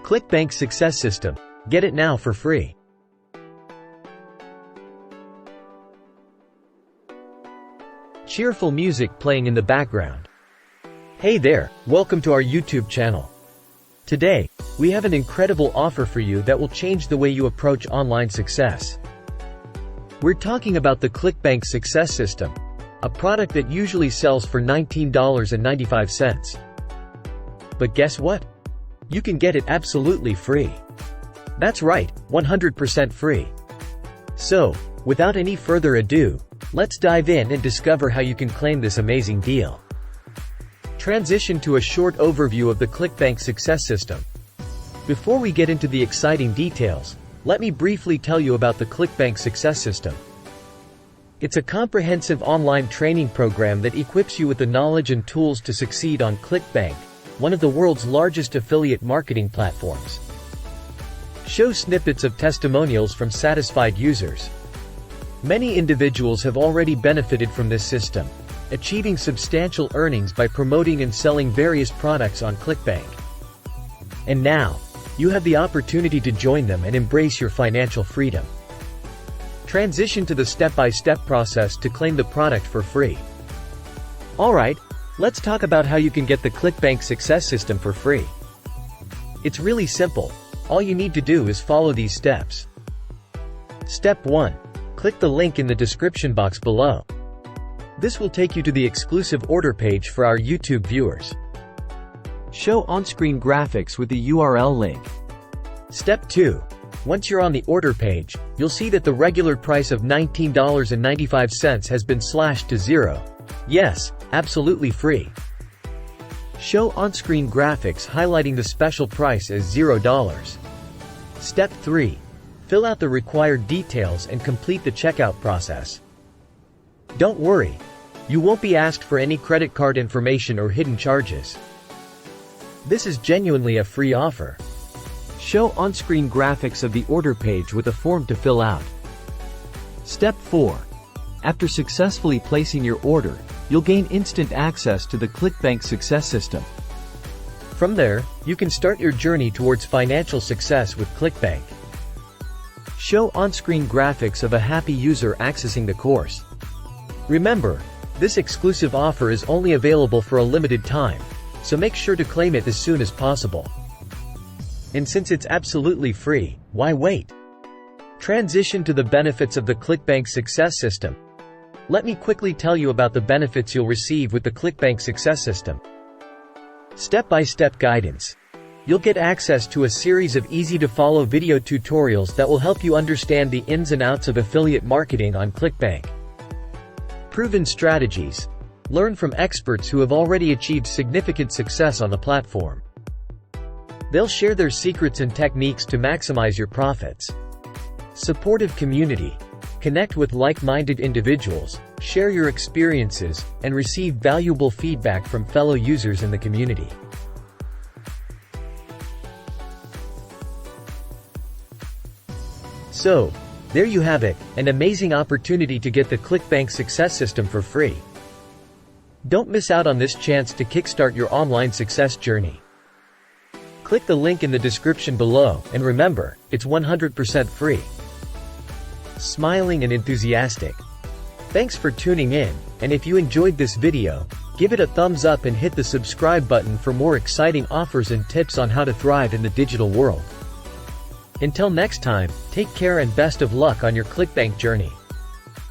ClickBank Success System. Get it now for free. Cheerful music playing in the background. Hey there, welcome to our YouTube channel. Today, we have an incredible offer for you that will change the way you approach online success. We're talking about the ClickBank Success System, a product that usually sells for $19.95. But guess what? You can get it absolutely free. That's right, 100% free. So, without any further ado, let's dive in and discover how you can claim this amazing deal. Transition to a short overview of the ClickBank Success System. Before we get into the exciting details, let me briefly tell you about the ClickBank Success System. It's a comprehensive online training program that equips you with the knowledge and tools to succeed on ClickBank, one of the world's largest affiliate marketing platforms. Show snippets of testimonials from satisfied users. Many individuals have already benefited from this system, achieving substantial earnings by promoting and selling various products on ClickBank. And now, you have the opportunity to join them and embrace your financial freedom. Transition to the step-by-step process to claim the product for free. Alright, let's talk about how you can get the ClickBank Success System for free. It's really simple. All you need to do is follow these steps. Step 1. Click the link in the description box below. This will take you to the exclusive order page for our YouTube viewers. Show on-screen graphics with the URL link. Step 2. Once you're on the order page, you'll see that the regular price of $19.95 has been slashed to $0. Yes, absolutely free. Show on-screen graphics highlighting the special price as $0. Step 3. Fill out the required details and complete the checkout process. Don't worry, you won't be asked for any credit card information or hidden charges. This is genuinely a free offer. Show on-screen graphics of the order page with a form to fill out. Step 4. After successfully placing your order, you'll gain instant access to the ClickBank Success System. From there, you can start your journey towards financial success with ClickBank. Show on-screen graphics of a happy user accessing the course. Remember, this exclusive offer is only available for a limited time, so make sure to claim it as soon as possible. And since it's absolutely free, why wait? Transition to the benefits of the ClickBank Success System. Let me quickly tell you about the benefits you'll receive with the ClickBank Success System. Step-by-step guidance. You'll get access to a series of easy-to-follow video tutorials that will help you understand the ins and outs of affiliate marketing on ClickBank. Proven strategies. Learn from experts who have already achieved significant success on the platform. They'll share their secrets and techniques to maximize your profits. Supportive community. Connect with like-minded individuals, share your experiences, and receive valuable feedback from fellow users in the community. So, there you have it, an amazing opportunity to get the ClickBank Success System for free. Don't miss out on this chance to kickstart your online success journey. Click the link in the description below, and remember, it's 100% free. Smiling and enthusiastic. Thanks for tuning in, and if you enjoyed this video, give it a thumbs up and hit the subscribe button for more exciting offers and tips on how to thrive in the digital world. Until next time, take care and best of luck on your ClickBank journey.